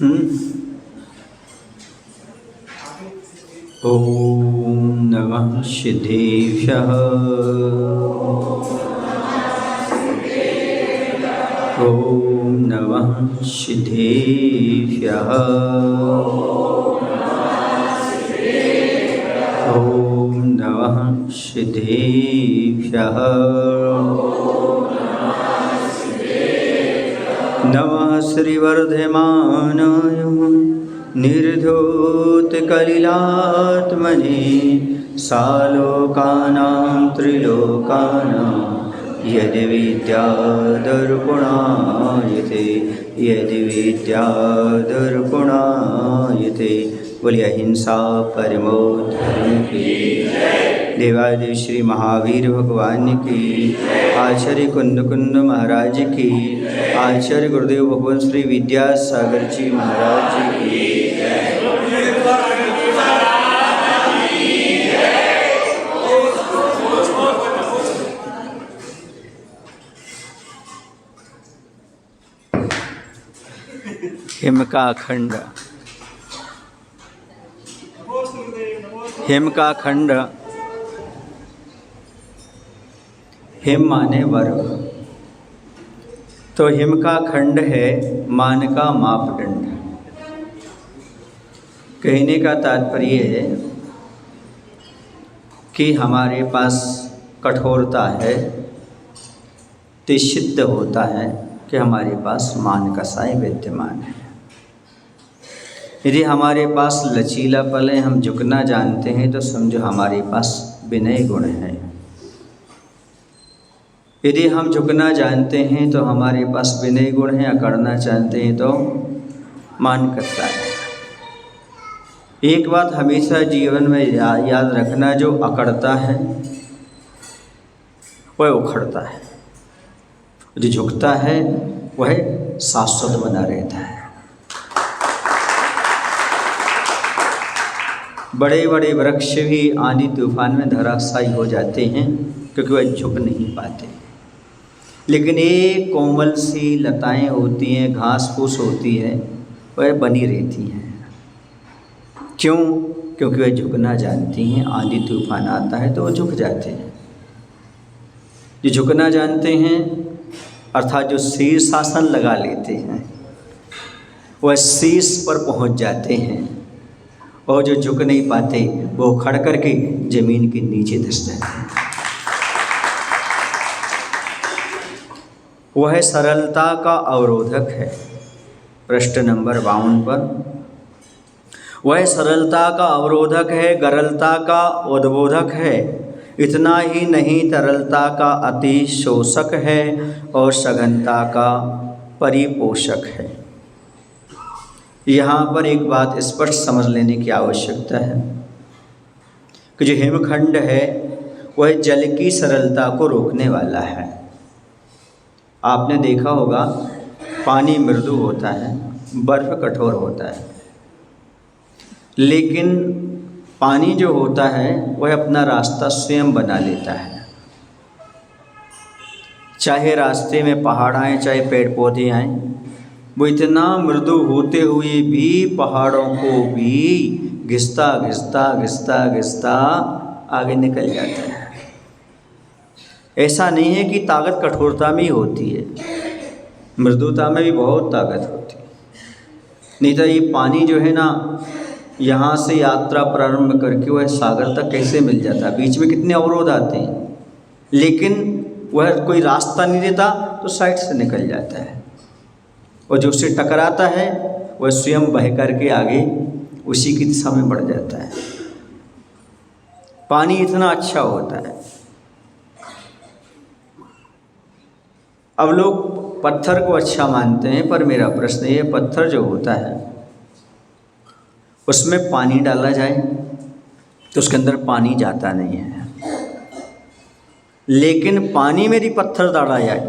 ओम नमः सिद्धेभ्यः। ओम नमः सिद्धेभ्यः। ओम नमः सिद्धेभ्यः। नमः श्रीवर्धमानाय निर्धूतकलिलात्मने सालोकानां त्रिलोकानां यद्विद्यादर्पणायते यद्विद्यादर्पणायते। बोलिए अहिंसा परमो धर्म की। देवादेव श्री महावीर भगवान की, आचार्य कुंद कुंद महाराज की, आचार्य गुरुदेव भगवान श्री विद्यासागर जी महाराज की। हिम का खंड, हिम का खंड, हिम माने वर्ग, तो हिम का खंड है मान का मापदंड। कहने का तात्पर्य है कि हमारे पास कठोरता है तो सिद्ध होता है कि हमारे पास मान का साय विद्यमान है। यदि हमारे पास लचीलापन है, हम झुकना जानते हैं, तो समझो हमारे पास विनय गुण है। यदि हम झुकना जानते हैं तो हमारे पास विनय गुण है, अकड़ना चाहते हैं तो मान करता है। एक बात हमेशा जीवन में याद रखना, जो अकड़ता है वह उखड़ता है, जो झुकता है वह शाश्वत बना रहता है। बड़े बड़े वृक्ष भी आंधी तूफान में धराशायी हो जाते हैं क्योंकि वह झुक नहीं पाते। लेकिन एक कोमल सी लताएं होती हैं, घास फूस होती है, वह बनी रहती हैं। क्यों? क्योंकि वह झुकना जानती हैं। आंधी तूफान आता है तो वह झुक जाते हैं। जो झुकना जानते हैं अर्थात जो शीर्षासन लगा लेते हैं, वह शीर्ष पर पहुंच जाते हैं। और जो झुक नहीं पाते वो खड़ करके जमीन के नीचे धंस जाते हैं। वह सरलता का अवरोधक है। पृष्ठ नंबर 52 पर, वह सरलता का अवरोधक है, गरलता का उद्बोधक है। इतना ही नहीं, तरलता का अति शोषक है और सघनता का परिपोषक है। यहाँ पर एक बात स्पष्ट समझ लेने की आवश्यकता है कि जो हिमखंड है वह जल की सरलता को रोकने वाला है। आपने देखा होगा पानी मृदु होता है, बर्फ कठोर होता है, लेकिन पानी जो होता है वह अपना रास्ता स्वयं बना लेता है। चाहे रास्ते में पहाड़ आए, चाहे पेड़ पौधे आए, वो इतना मृदु होते हुए भी पहाड़ों को भी घिसता घिसता घिसता घिसता आगे निकल जाता है। ऐसा नहीं है कि ताकत कठोरता में ही होती है, मृदुता में भी बहुत ताकत होती है। नहीं तो ये पानी जो है ना, यहाँ से यात्रा प्रारंभ करके वह सागर तक कैसे मिल जाता है। बीच में कितने अवरोध आते हैं, लेकिन वह कोई रास्ता नहीं देता तो साइड से निकल जाता है। और जो उससे टकराता है वह स्वयं बह करके आगे उसी की दिशा में बढ़ जाता है। पानी इतना अच्छा होता है। अब लोग पत्थर को अच्छा मानते हैं, पर मेरा प्रश्न ये, पत्थर जो होता है उसमें पानी डाला जाए तो उसके अंदर पानी जाता नहीं है, लेकिन पानी में यदि पत्थर डाला जाए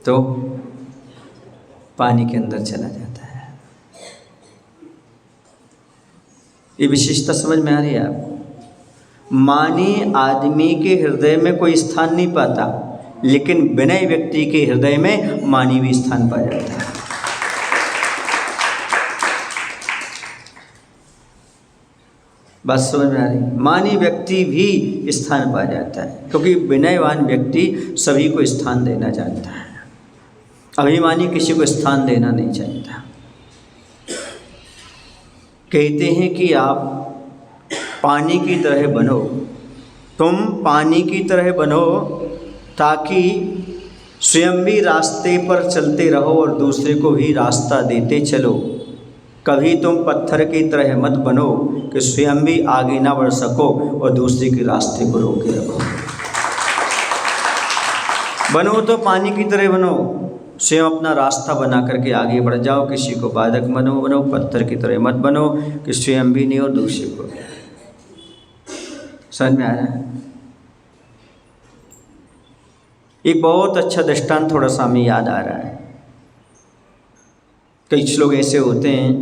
तो पानी के अंदर चला जाता है। ये विशेषता समझ में आ रही है आपको? मानी आदमी के हृदय में कोई स्थान नहीं पाता, लेकिन विनय व्यक्ति के हृदय में मानी भी स्थान पा जाता है। बात समझ में आ रही? मानी व्यक्ति भी स्थान पा जाता है, क्योंकि विनयवान व्यक्ति सभी को स्थान देना जानता है, अभिमानी किसी को स्थान देना नहीं चाहता। कहते हैं कि आप पानी की तरह बनो, तुम पानी की तरह बनो ताकि स्वयं भी रास्ते पर चलते रहो और दूसरे को भी रास्ता देते चलो। कभी तुम पत्थर की तरह मत बनो कि स्वयं भी आगे ना बढ़ सको और दूसरे के रास्ते को रोके रखो। बनो तो पानी की तरह बनो, स्वयं अपना रास्ता बना करके आगे बढ़ जाओ, किसी को बाधक बनो। पत्थर की तरह मत बनो कि स्वयं भी नहीं और दूसरे को भी। समझ में आ रहा है? एक बहुत अच्छा दृष्टांत थोड़ा सा हमें याद आ रहा है। कई लोग ऐसे होते हैं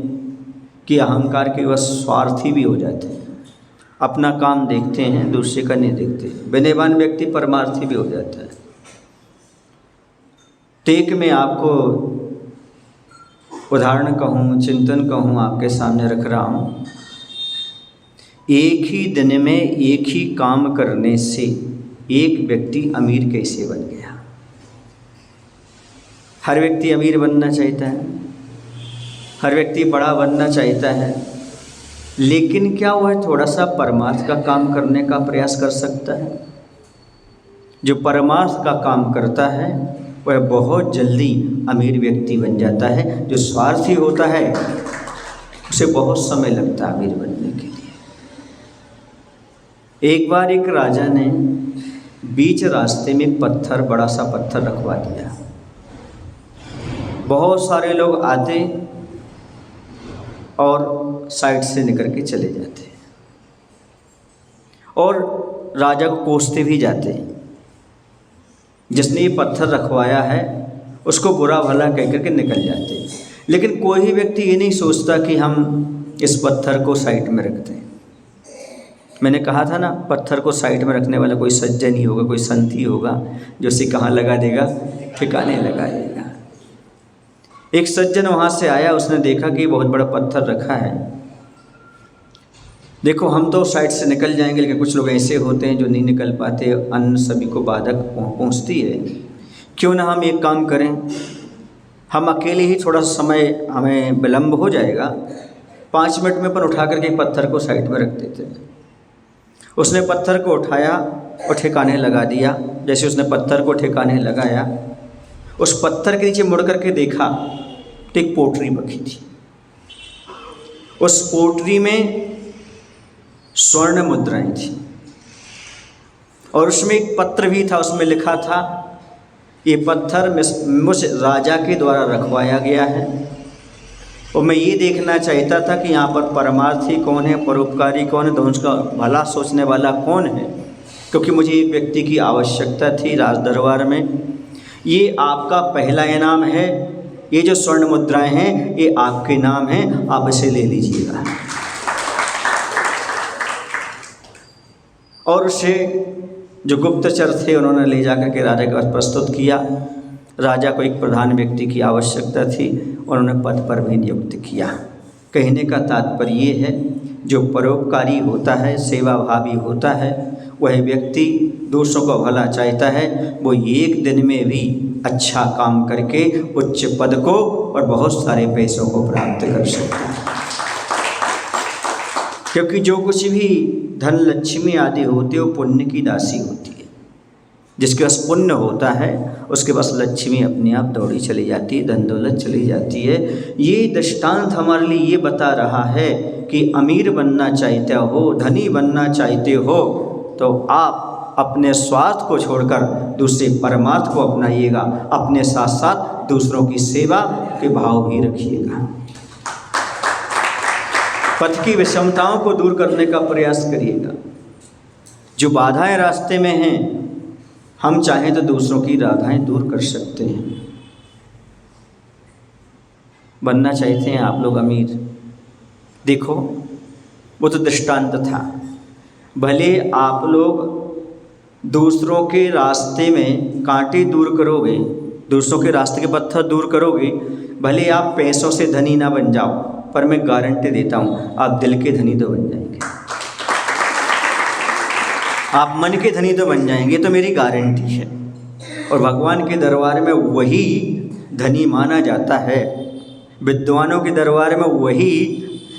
कि अहंकार के वश स्वार्थी भी हो जाते हैं, अपना काम देखते हैं, दूसरे का नहीं देखते। विनयवान व्यक्ति परमार्थी भी हो जाता है। टेक में आपको उदाहरण कहूँ, चिंतन कहूँ, आपके सामने रख रहा हूँ। एक ही दिन में एक ही काम करने से एक व्यक्ति अमीर कैसे बन गया? हर व्यक्ति अमीर बनना चाहता है, हर व्यक्ति बड़ा बनना चाहता है, लेकिन क्या वह थोड़ा सा परमार्थ का काम करने का प्रयास कर सकता है? जो परमार्थ का काम करता है वह बहुत जल्दी अमीर व्यक्ति बन जाता है। जो स्वार्थी होता है उसे बहुत समय लगता है अमीर बनने के लिए। एक बार एक राजा ने बीच रास्ते में पत्थर, बड़ा सा पत्थर रखवा दिया। बहुत सारे लोग आते और साइड से निकल के चले जाते और राजा को कोसते भी जाते। जिसने ये पत्थर रखवाया है उसको बुरा भला कह करके निकल जाते, लेकिन कोई ही व्यक्ति ये नहीं सोचता कि हम इस पत्थर को साइड में रख दें। मैंने कहा था ना, पत्थर को साइड में रखने वाला कोई सज्जन ही होगा, कोई संत ही होगा जो उसे कहाँ लगा देगा? ठिकाने लगा देगा। एक सज्जन वहाँ से आया, उसने देखा कि बहुत बड़ा पत्थर रखा है। देखो हम तो साइड से निकल जाएंगे, लेकिन कुछ लोग ऐसे होते हैं जो नहीं निकल पाते, अन्न सभी को बाधक पहुँचती है। क्यों ना हम एक काम करें, हम अकेले ही थोड़ा समय हमें विलम्ब हो जाएगा, 5 मिनट में अपन उठा करके पत्थर को साइड में रख देते हैं। उसने पत्थर को उठाया और ठिकाने लगा दिया। जैसे उसने पत्थर को ठिकाने लगाया, उस पत्थर के नीचे मुड़ करके देखा तो एक पोटली रखी थी। उस पोटली में स्वर्ण मुद्राएं थी और उसमें एक पत्र भी था। उसमें लिखा था, ये पत्थर मुझ राजा के द्वारा रखवाया गया है और मैं ये देखना चाहता था कि यहाँ पर परमार्थी कौन है, परोपकारी कौन है, तो उसका भला सोचने वाला कौन है, क्योंकि मुझे एक व्यक्ति की आवश्यकता थी राज दरबार में। ये आपका पहला इनाम है, ये जो स्वर्ण मुद्राएं हैं ये आपके नाम हैं, आप इसे ले लीजिएगा। और उसे जो गुप्तचर थे उन्होंने ले जाकर के राजा के पास प्रस्तुत किया। राजा को एक प्रधान व्यक्ति की आवश्यकता थी, उन्होंने पद पर भी नियुक्त किया। कहने का तात्पर्य ये है, जो परोपकारी होता है, सेवाभावी होता है, वह व्यक्ति दूसरों को भला चाहता है, वो एक दिन में भी अच्छा काम करके उच्च पद को और बहुत सारे पैसों को प्राप्त कर सकता है। क्योंकि जो कुछ भी धन लक्ष्मी आदि होती है वो पुण्य की दासी होती है। जिसके पास पुण्य होता है उसके पास लक्ष्मी अपने आप दौड़ी चली जाती है, धन दौलत चली जाती है। ये दृष्टांत हमारे लिए ये बता रहा है कि अमीर बनना चाहते हो, धनी बनना चाहते हो, तो आप अपने स्वार्थ को छोड़कर दूसरे परमार्थ को अपनाइएगा। अपने साथ साथ दूसरों की सेवा के भाव भी रखिएगा। पथ की विषमताओं को दूर करने का प्रयास करिएगा। जो बाधाएं रास्ते में हैं, हम चाहें तो दूसरों की बाधाएं दूर कर सकते हैं। बनना चाहते हैं आप लोग अमीर, देखो वो तो दृष्टांत था। भले आप लोग दूसरों के रास्ते में कांटे दूर करोगे, दूसरों के रास्ते के पत्थर दूर करोगे, भले आप पैसों से धनी ना बन जाओ, पर मैं गारंटी देता हूँ आप दिल के धनी तो बन जाएंगे। आप मन के धनी तो बन जाएंगे, तो मेरी गारंटी है। और भगवान के दरबार में वही धनी माना जाता है, विद्वानों के दरबार में वही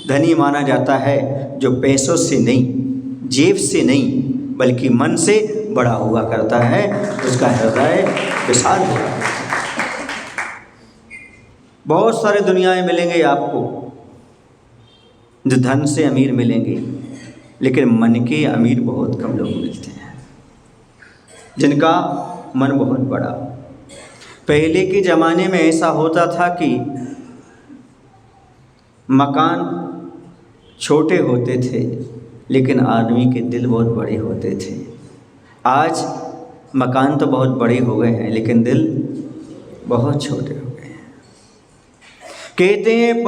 धनी माना जाता है जो पैसों से नहीं, जेब से नहीं, बल्कि मन से बड़ा हुआ करता है, उसका हृदय विशाल होगा। बहुत सारे दुनियाएं मिलेंगे आपको जो धन से अमीर मिलेंगे, लेकिन मन के अमीर बहुत कम लोग मिलते हैं, जिनका मन बहुत बड़ा। पहले के ज़माने में ऐसा होता था कि मकान छोटे होते थे, लेकिन आदमी के दिल बहुत बड़े होते थे। आज मकान तो बहुत बड़े हो गए हैं, लेकिन दिल बहुत छोटे हो गए हैं। कहते हैं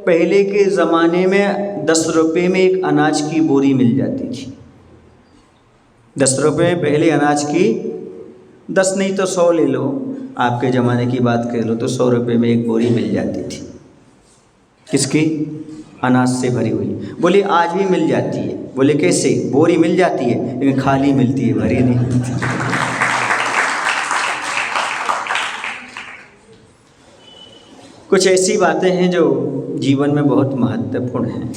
पहले के ज़माने में 10 रुपये में एक अनाज की बोरी मिल जाती थी। 10 रुपये में पहले अनाज की, 10 नहीं तो 100 ले लो, आपके ज़माने की बात कर लो तो 100 रुपये में एक बोरी मिल जाती थी। किसकी? अनाज से भरी हुई। बोले आज भी मिल जाती है। बोले कैसे? बोरी मिल जाती है लेकिन खाली मिलती है, भरी नहीं मिलती। कुछ ऐसी बातें हैं जो जीवन में बहुत महत्वपूर्ण हैं।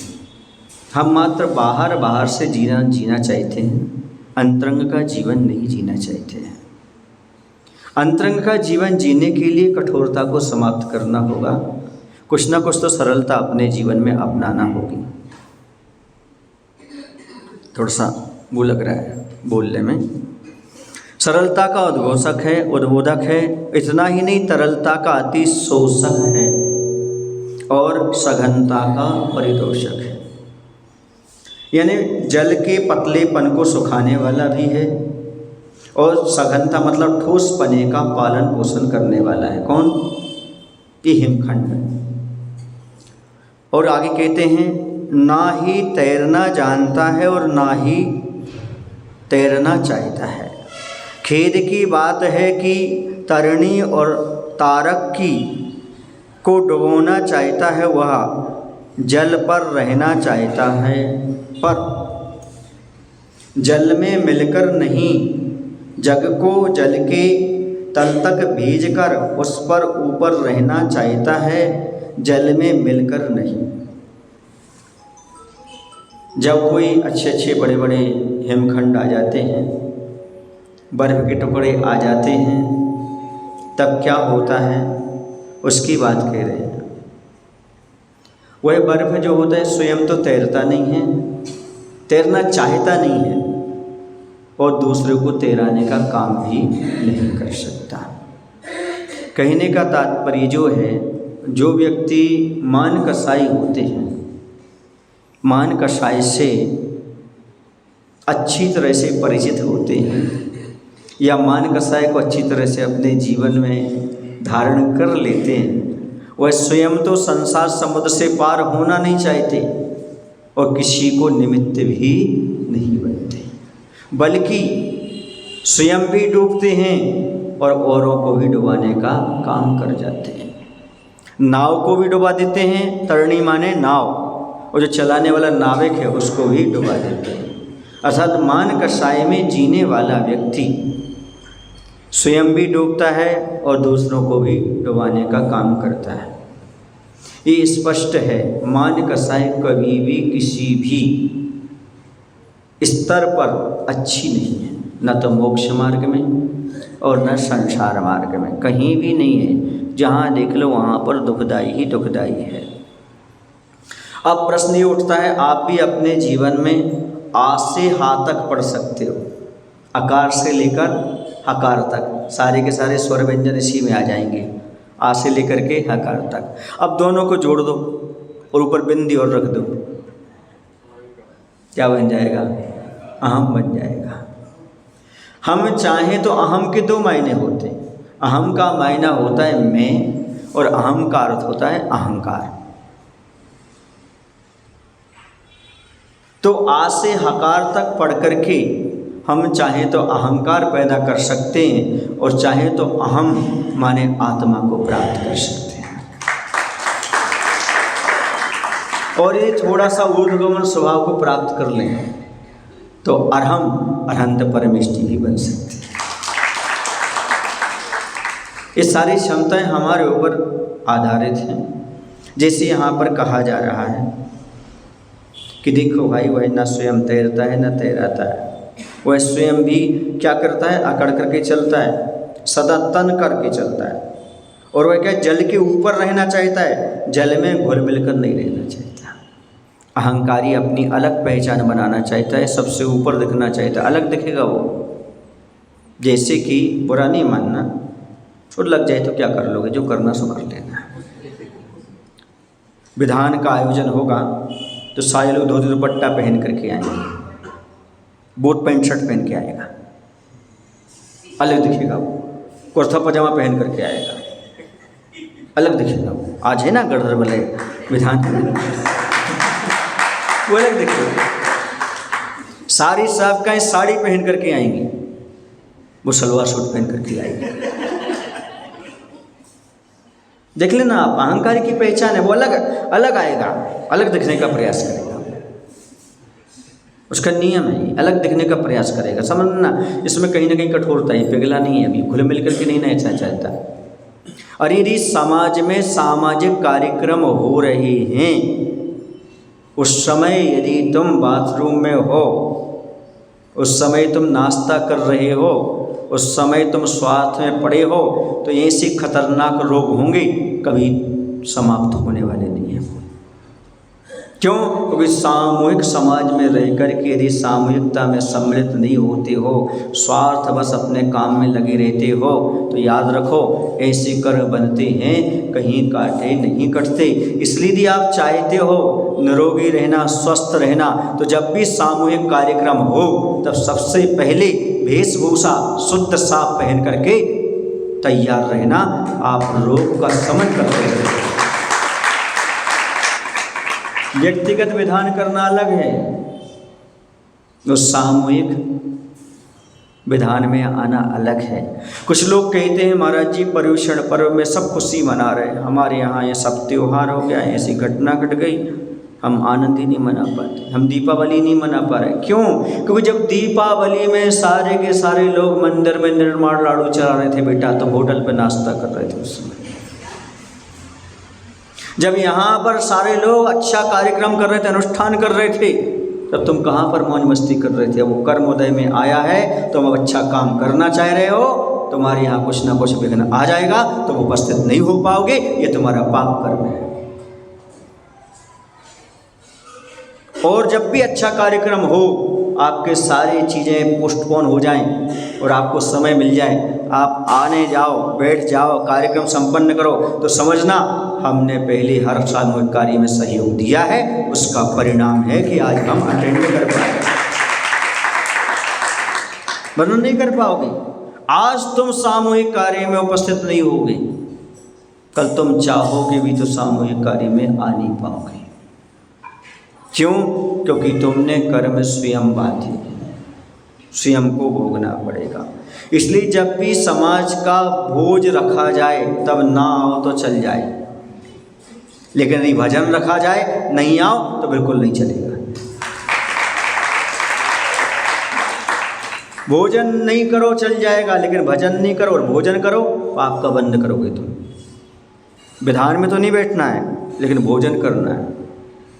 हम मात्र बाहर से जीना चाहते हैं, अंतरंग का जीवन नहीं जीना चाहते हैं। अंतरंग का जीवन जीने के लिए कठोरता को समाप्त करना होगा, कुछ ना कुछ तो सरलता अपने जीवन में अपनाना होगी। थोड़ा सा वो लग रहा है बोलने में। सरलता का उद्बोधक है, इतना ही नहीं तरलता का अति शोषक है और सघनता का परितोषक है। यानी जल के पतलेपन को सुखाने वाला भी है, और सघनता मतलब ठोस पने का पालन पोषण करने वाला है। कौन? ये हिमखंड है। और आगे कहते हैं ना ही तैरना जानता है और ना ही तैरना चाहता है। खेद की बात है कि तरणी और तारक की को डुबोना चाहता है, वह जल पर रहना चाहता है, पर जल में मिलकर नहीं, जग को जल के तल तक भेजकर उस पर ऊपर रहना चाहता है, जल में मिलकर नहीं। जब कोई अच्छे बड़े बड़े हिमखंड आ जाते हैं, बर्फ़ के टुकड़े आ जाते हैं, तब क्या होता है उसकी बात कह रहे हैं। वह बर्फ़ जो होता है स्वयं तो तैरता नहीं है, तैरना चाहता नहीं है, और दूसरे को तैराने का काम भी नहीं कर सकता। कहने का तात्पर्य जो है, जो व्यक्ति मान कसाई होते हैं, मान कसाई से अच्छी तरह से परिचित होते हैं, या मान कसाई को अच्छी तरह से अपने जीवन में धारण कर लेते हैं, वह स्वयं तो संसार समुद्र से पार होना नहीं चाहते और किसी को निमित्त भी नहीं बनते, बल्कि स्वयं भी डूबते हैं और औरों को भी डुबाने का काम कर जाते हैं। नाव को भी डुबा देते हैं, तरणी माने नाव, और जो चलाने वाला नाविक है उसको भी डुबा देते हैं। अर्थात मान कसाई में जीने वाला व्यक्ति स्वयं भी डूबता है और दूसरों को भी डुबाने का काम करता है। ये स्पष्ट है, मान कसाई कभी भी किसी भी स्तर पर अच्छी नहीं है, न तो मोक्ष मार्ग में और न संसार मार्ग में, कहीं भी नहीं है। जहाँ देख लो वहाँ पर दुखदाई ही दुखदाई है। अब प्रश्न ये उठता है, आप भी अपने जीवन में आ से हा तक पढ़ सकते हो, अकार से लेकर हकार तक, सारे के सारे स्वर व्यंजन इसी में आ जाएंगे, आ से लेकर के हकार तक। अब दोनों को जोड़ दो और ऊपर बिंदी और रख दो, क्या बन जाएगा? अहम बन जाएगा। हम चाहें तो अहम के 2 मायने होते हैं। अहम का मायना होता है मैं, और अहम का अर्थ होता है अहंकार। तो आ से हकार तक पढ़ करके हम चाहें तो अहंकार पैदा कर सकते हैं, और चाहें तो अहम माने आत्मा को प्राप्त कर सकते हैं। और ये थोड़ा सा ऊर्ध्वगमन स्वभाव को प्राप्त कर लें तो अरहम अरहंत परमेष्टि भी बन सकते हैं। ये सारी क्षमताएं हमारे ऊपर आधारित हैं। जैसे यहाँ पर कहा जा रहा है कि देखो भाई, वह न स्वयं तैरता है न तैराता है, वह स्वयं भी क्या करता है, अकड़ करके चलता है, सदा तन करके चलता है। और वह क्या जल के ऊपर रहना चाहता है, जल में घुल मिलकर नहीं रहना चाहता। अहंकारी अपनी अलग पहचान बनाना चाहता है, सबसे ऊपर दिखना चाहता है, अलग दिखेगा वो। जैसे कि बुरा नहीं मानना, चोट लग जाए तो क्या कर लोगे, जो करना सो कर लेना। विधान का आयोजन होगा तो सारे लोग धोती दुपट्टा पहन करके आएंगे, बोट पैंट शर्ट पहन के आएगा, अलग दिखेगा वो। कुर्ता पजामा पहन करके आएगा, अलग दिखेगा वो। आज है ना गड़धर वाले विधान, वो अलग दिखेगा। सारी साहब साड़ी पहन करके आएंगी, वो सलवार सूट पहन करके आएंगे। देख लेना आप, अहंकारी की पहचान है, वो अलग अलग आएगा, अलग दिखने का प्रयास करेगा। उसका नियम है, अलग दिखने का प्रयास करेगा। समझना, इसमें कहीं ना कहीं कठोरता है, पिघला नहीं है, अभी घुल मिल करके नहीं ना चाहता। और यदि समाज में सामाजिक कार्यक्रम हो रहे हैं, उस समय यदि तुम बाथरूम में हो, उस समय तुम नाश्ता कर रहे हो, उस समय तुम स्वास्थ्य में पड़े हो, तो ऐसे खतरनाक रोग होंगे, कभी समाप्त होने वाले नहीं हैं। क्यों? क्योंकि सामूहिक समाज में रह कर के यदि सामूहिकता में सम्मिलित नहीं होते हो, स्वार्थ बस अपने काम में लगे रहते हो, तो याद रखो ऐसे कर्म बनते हैं, कहीं काटे नहीं कटते। इसलिए यदि आप चाहते हो निरोगी रहना, स्वस्थ रहना, तो जब भी सामूहिक कार्यक्रम हो, तब सबसे पहले वेशभूषा शुद्ध साफ पहन करके तैयार रहना। आप रोग का शमन करते रहे। व्यक्तिगत विधान करना अलग है, उस सामूहिक विधान में आना अलग है। कुछ लोग कहते हैं महाराज जी पर्युषण पर्व में सब खुशी मना रहे हैं, हमारे यहाँ ये सब त्योहार हो गया, ऐसी घटना घट गई, हम आनंद ही नहीं मना पाते, हम दीपावली नहीं मना पा रहे। क्यों? क्योंकि जब दीपावली में सारे के सारे लोग मंदिर में निर्माण लाडू चला रहे थे बेटा, तो होटल पे नाश्ता कर रहे थे उस समय। जब यहाँ पर सारे लोग अच्छा कार्यक्रम कर रहे थे, अनुष्ठान कर रहे थे, तब तुम कहाँ पर मौज मस्ती कर रहे थे? वो कर्मोदय में आया है, तुम अब अच्छा काम करना चाह रहे हो, तुम्हारे यहाँ कुछ ना कुछ विघ्न आ जाएगा, तुम उपस्थित नहीं हो पाओगे, ये तुम्हारा पाप कर्म है। और जब भी अच्छा कार्यक्रम हो, आपके सारी चीज़ें पोस्टपोन हो जाएं और आपको समय मिल जाए, आप आने जाओ, बैठ जाओ, कार्यक्रम संपन्न करो, तो समझना हमने पहले हर सामूहिक कार्य में सहयोग दिया है, उसका परिणाम है कि आज हम अटेंड नहीं कर पाए। वर्णन नहीं कर पाओगे। आज तुम सामूहिक कार्य में उपस्थित नहीं होगे, कल तुम चाहोगे भी तो सामूहिक कार्य में आ नहीं पाओगे। क्यों? क्योंकि तुमने कर्म स्वयं बांधे, स्वयं को भोगना पड़ेगा। इसलिए जब भी समाज का भोज रखा जाए, तब ना आओ तो चल जाए, लेकिन यदि भजन रखा जाए, नहीं आओ तो बिल्कुल नहीं चलेगा। भोजन नहीं करो चल जाएगा, लेकिन भजन नहीं करो और भोजन करो, पाप का बंद करोगे तुम। विधान में तो नहीं बैठना है, लेकिन भोजन करना है,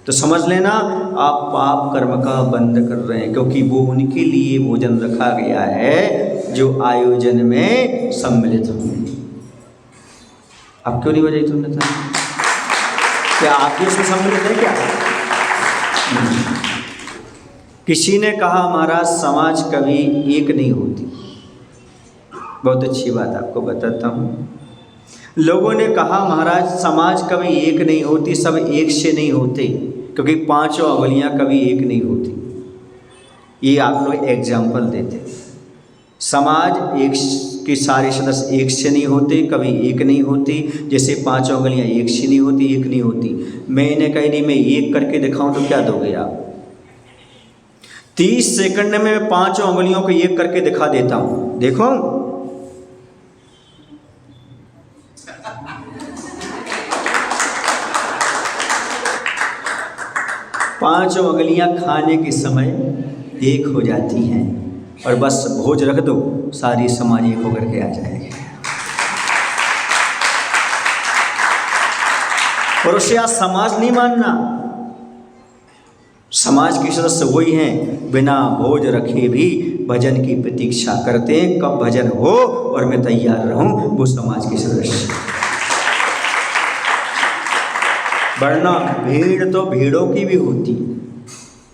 तो समझ लेना आप पाप कर्म का बंद कर रहे हैं, क्योंकि वो उनके लिए भोजन रखा गया है जो आयोजन में सम्मिलित होंगे। अब क्यों नहीं बजाई तुमने? क्या आप भी उसमें सम्मिलित है क्या? किसी ने कहा महाराज समाज कभी एक नहीं होती। बहुत अच्छी बात आपको बताता हूँ। लोगों ने कहा महाराज समाज कभी एक नहीं होती, सब एक से नहीं होते, क्योंकि पांचों उंगलियां कभी एक नहीं होती। ये आप लोग एग्जाम्पल देते। समाज एक के सारे सदस्य एक से नहीं होते, कभी एक नहीं होती, जैसे पांचों उंगलियां एक से नहीं होती, एक नहीं होती। मैंने कह दी मैं एक करके दिखाऊं तो क्या दोगे आप? 30 सेकंड में मैं पांचों उंगलियों को एक करके दिखा देता हूं, देखो। पांचों उंगलियां खाने के समय एक हो जाती हैं और बस भोज रख दो, सारी समाज एक होकर के आ जाएगी। और उससे आज समाज नहीं मानना, समाज के सदस्य वही हैं, बिना भोज रखे भी भजन की प्रतीक्षा करते हैं, कब भजन हो और मैं तैयार रहूं, वो समाज के सदस्य। वरना भीड़ तो भीड़ों की भी होती है,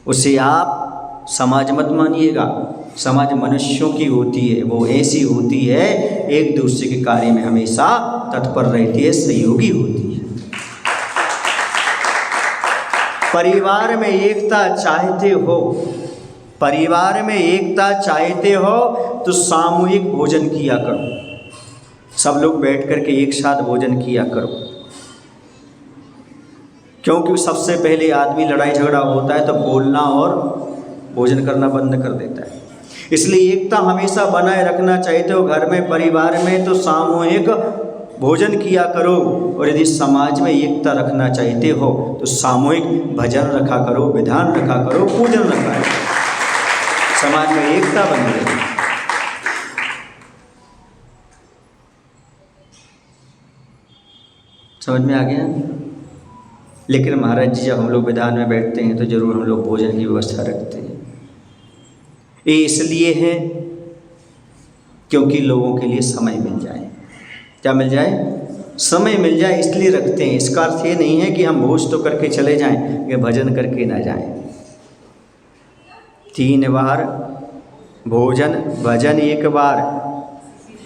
उसे आप समाज मत मानिएगा। समाज मनुष्यों की होती है, वो ऐसी होती है एक दूसरे के कार्य में हमेशा तत्पर रहती है, सहयोगी होती है। परिवार में एकता चाहते हो, परिवार में एकता चाहते हो तो सामूहिक भोजन किया करो, सब लोग बैठ कर के एक साथ भोजन किया करो। क्योंकि सबसे पहले आदमी लड़ाई झगड़ा होता है तो बोलना और भोजन करना बंद कर देता है। इसलिए एकता हमेशा बनाए रखना चाहते हो घर में, परिवार में, तो सामूहिक भोजन किया करो। और यदि समाज में एकता रखना चाहते हो तो सामूहिक भजन रखा करो, विधान रखा करो, पूजन रखा करो, समाज में एकता बन रही। समझ में आ गया? लेकिन महाराज जी जब हम लोग विधान में बैठते हैं तो जरूर हम लोग भोजन की व्यवस्था रखते हैं। ये इसलिए है क्योंकि लोगों के लिए समय मिल जाए। क्या मिल जाए? समय मिल जाए, इसलिए रखते हैं। इसका अर्थ ये नहीं है कि हम भोज तो करके चले जाएं, ये भजन करके ना जाएं। 3 बार भोजन भजन 1 बार,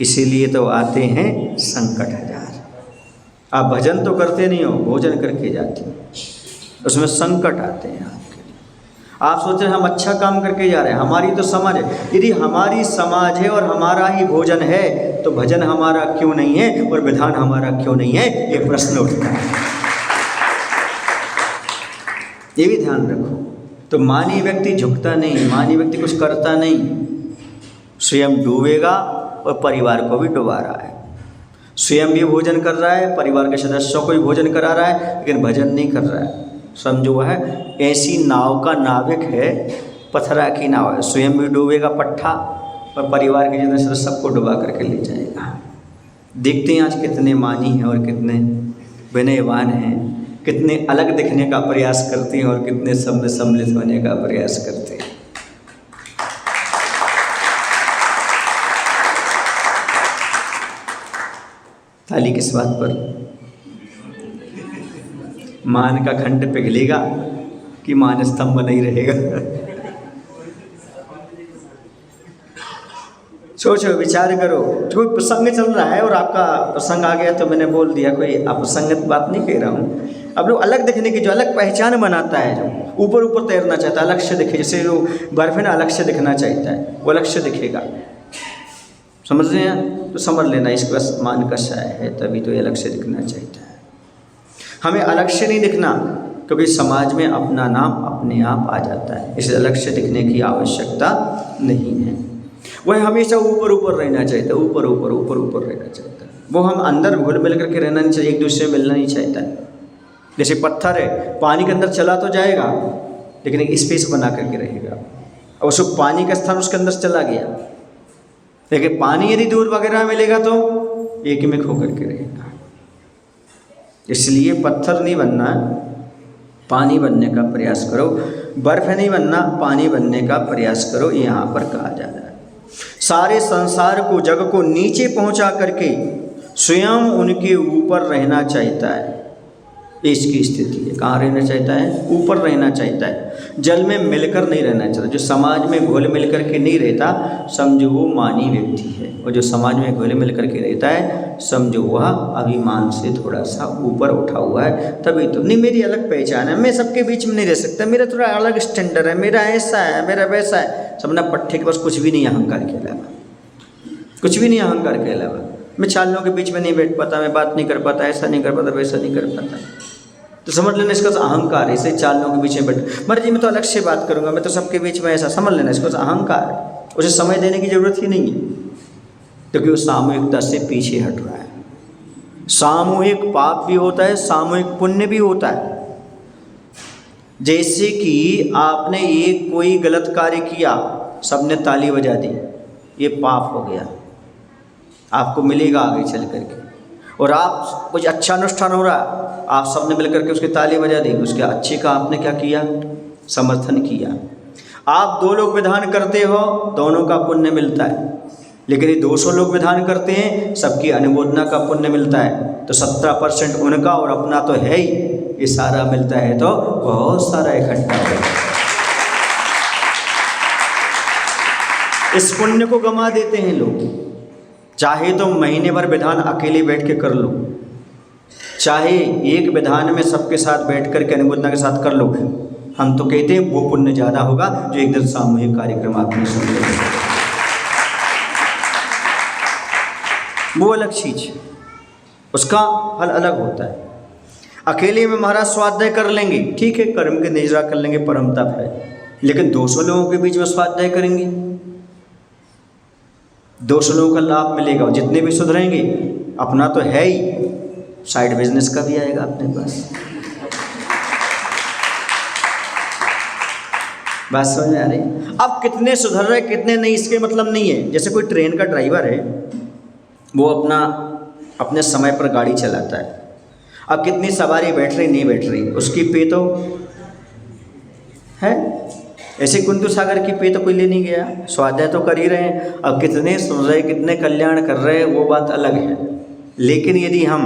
इसीलिए तो आते हैं संकट हजार। आप भजन तो करते नहीं हो, भोजन करके जाते हो, उसमें संकट आते हैं आपके लिए। आप सोच रहे हैं हम अच्छा काम करके जा रहे हैं, हमारी तो समाज है। यदि हमारी समाज है और हमारा ही भोजन है तो भजन हमारा क्यों नहीं है और विधान हमारा क्यों नहीं है, ये प्रश्न उठता है। ये भी ध्यान रखो। तो मानी व्यक्ति झुकता नहीं, मानी व्यक्ति कुछ करता नहीं, स्वयं डूबेगा और परिवार को भी डुबा रहा है। स्वयं भी भोजन कर रहा है, परिवार के सदस्यों को भी भोजन करा रहा है, लेकिन भजन नहीं कर रहा है। समझो वह ऐसी नाव का नाविक है, पथरा की नाव है, स्वयं भी डूबेगा पट्ठा और परिवार के सदस्य सबको डुबा करके ले जाएगा। देखते हैं आज कितने मानी हैं और कितने विनयवान हैं, कितने अलग दिखने का प्रयास करते हैं और कितने सम्मिलित होने का प्रयास करते हैं। ताली किस बात पर? मान का खंड पिघलेगा कि मान स्तंभ नहीं रहेगा? सोचो, विचार करो। कोई प्रसंग चल रहा है और आपका प्रसंग आ गया तो मैंने बोल दिया, कोई अप्रसंगित बात नहीं कह रहा हूँ। अब लोग अलग दिखने की, जो अलग पहचान बनाता है, जो ऊपर ऊपर तैरना चाहता है, अलग से दिखे। जैसे जो बर्फ है ना, अलग से दिखना चाहता है, वो अलग से दिखेगा। समझ रहे हैं? तो समझ लेना इसके पास मान का साया है, तभी तो ये अलग से दिखना चाहता है। हमें अलग से नहीं दिखना, क्योंकि समाज में अपना नाम अपने आप आ जाता है, इसलिए अलग से दिखने की आवश्यकता नहीं है। वह हमेशा ऊपर ऊपर रहना चाहता है, ऊपर ऊपर ऊपर ऊपर रहना चाहता है। वो हम अंदर घुल मिल करके रहना नहीं चाहिए, एक दूसरे से मिलना नहीं चाहता है। जैसे पत्थर है, पानी के अंदर चला तो जाएगा लेकिन एक स्पेस बना करके रहेगा, और उसको पानी का स्थान उसके अंदर चला गया, लेकिन पानी यदि दूर वगैरह मिलेगा तो एक में खो करके रहेगा। इसलिए पत्थर नहीं बनना, पानी बनने का प्रयास करो। बर्फ नहीं बनना, पानी बनने का प्रयास करो, यहाँ पर कहा जा रहा है। सारे संसार को, जग को नीचे पहुँचा करके स्वयं उनके ऊपर रहना चाहता है। इसकी स्थिति है। कहाँ रहना चाहता है? ऊपर रहना चाहता है। जल में मिलकर नहीं रहना चाहता। जो समाज में घुल मिल कर के नहीं रहता, समझो वो मानी व्यक्ति है। और जो समाज में घुल मिल कर के रहता है, समझो वह अभिमान से थोड़ा सा ऊपर उठा हुआ है। तभी तो नहीं, मेरी अलग पहचान है, मैं सबके बीच में नहीं रह सकता, मेरा थोड़ा अलग स्टैंडर्ड है, मेरा ऐसा है, मेरा वैसा है। सबना पट्टे के पास कुछ भी नहीं, अहंकार के अलावा कुछ भी नहीं, अहंकार के अलावा। मैं चालियों के बीच में नहीं बैठ पाता, मैं बात नहीं कर पाता, ऐसा नहीं कर पाता, वैसा नहीं कर पाता। तो समझ लेना इसका तो अहंकार है। इसे चालियों के बीच में बैठ, मर्जी मैं तो अलग से बात करूंगा, मैं तो सबके बीच में ऐसा, समझ लेना इसका तो अहंकार है। उसे समय देने की जरूरत ही नहीं है, क्योंकि वो सामूहिकता से पीछे हट रहा है। सामूहिक पाप भी होता है, सामूहिक पुण्य भी होता है। जैसे कि आपने एक कोई गलत कार्य किया, सबने ताली बजा दी, ये पाप हो गया, आपको मिलेगा आगे चल करके। और आप कुछ अच्छा अनुष्ठान हो रहा, आप सबने मिल करके उसकी ताली बजा दी, उसके अच्छे का आपने क्या किया, समर्थन किया। आप 2 लोग विधान करते हो, दोनों का पुण्य मिलता है, लेकिन ये 200 लोग विधान करते हैं, सबकी अनुमोदना का पुण्य मिलता है। तो 17% उनका और अपना तो है ही, ये सारा मिलता है तो बहुत सारा इकट्ठा हो गया। इस पुण्य को गंवा देते हैं लोग। चाहे तो महीने भर विधान अकेले बैठ के कर लो, चाहे एक विधान में सबके साथ बैठ कर के अनुमोदना के साथ कर लो, हम तो कहते हैं वो पुण्य ज़्यादा होगा जो एक दिन सामूहिक कार्यक्रम आपने सुन लिया। वो अलग चीज, उसका फल अलग होता है। अकेले में महाराज स्वाध्याय कर लेंगे, ठीक है, कर्म के निजरा कर लेंगे, परम तप है, लेकिन 200 लोगों के बीच में स्वाध्याय करेंगे, 200 लोगों का लाभ मिलेगा, और जितने भी सुधरेंगे अपना तो है ही, साइड बिजनेस का भी आएगा अपने पास। बात समझ में आ रही? अब कितने सुधर रहे कितने नहीं, इसके मतलब नहीं है। जैसे कोई ट्रेन का ड्राइवर है, वो अपने समय पर गाड़ी चलाता है, अब कितनी सवारी बैठ रही नहीं बैठ रही, उसकी पे तो है। ऐसे कुंतु सागर की पे तो कोई ले नहीं गया, स्वाध्याय तो कर ही रहे हैं। अब कितने सुन रहे, कितने कल्याण कर रहे हैं, वो बात अलग है। लेकिन यदि हम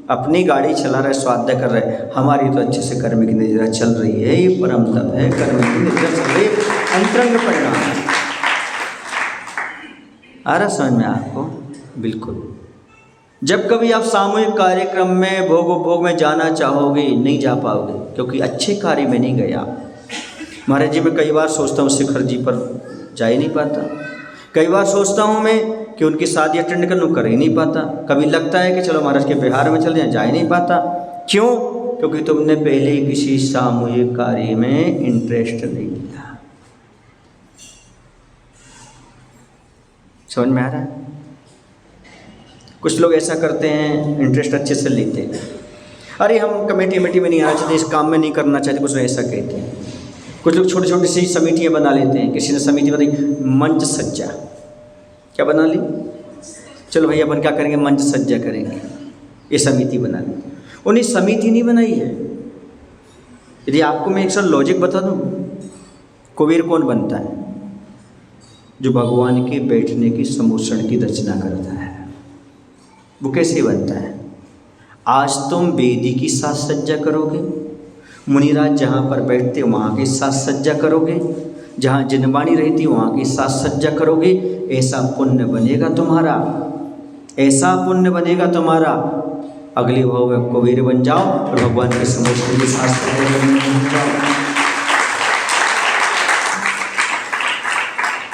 अपनी गाड़ी चला रहे, स्वाध्याय कर रहे, हमारी तो अच्छे से कर्म की निद्रा चल रही है, ये परम तप है, कर्म की निद्रा चल रही है, अंतरंग परिणाम है। आ रहा समझ में आपको? बिल्कुल। जब कभी आप सामूहिक कार्यक्रम में भोग में जाना चाहोगे, नहीं जा पाओगे, क्योंकि अच्छे कार्य में नहीं गया। महाराज जी, मैं कई बार सोचता हूँ शिखर जी पर जा ही नहीं पाता, कई बार सोचता हूँ मैं कि उनकी शादी अटेंड कर लूँ, कर ही नहीं पाता। कभी लगता है कि चलो महाराज के बिहार में चल जाए, जा ही नहीं पाता। क्यों? क्योंकि तुमने पहले किसी सामूहिक कार्य में इंटरेस्ट नहीं लिया। समझ में आ रहा है? कुछ लोग ऐसा करते हैं, इंटरेस्ट अच्छे से लेते हैं, अरे हम कमेटी में नहीं आना चाहते, इस काम में नहीं करना चाहते, कुछ ऐसा कहते हैं। कुछ लोग छोटी छोटी सी समितियाँ बना लेते हैं। किसी ने समिति बनाई, मंच सज्जा, क्या बना ली, चलो भाई अपन क्या करेंगे, मंच सज्जा करेंगे, ये समिति बना ली। उन्हें समिति नहीं बनाई है। यदि आपको मैं एक लॉजिक बता दूँ, कुबेर कौन बनता है? जो भगवान के बैठने की समुच्चरण की रचना करता है। वो कैसे बनता है? आज तुम वेदी की साज सज्जा करोगे, मुनिराज जहाँ पर बैठते वहाँ की साज सज्जा करोगे, जहाँ जिनवाणी रहती वहाँ की साज सज्जा करोगे, ऐसा पुण्य बनेगा तुम्हारा, ऐसा पुण्य बनेगा तुम्हारा। अगले भाव में कुबेर बन जाओ और भगवान के समुच्चरण की साज सज्जा बन जाओ।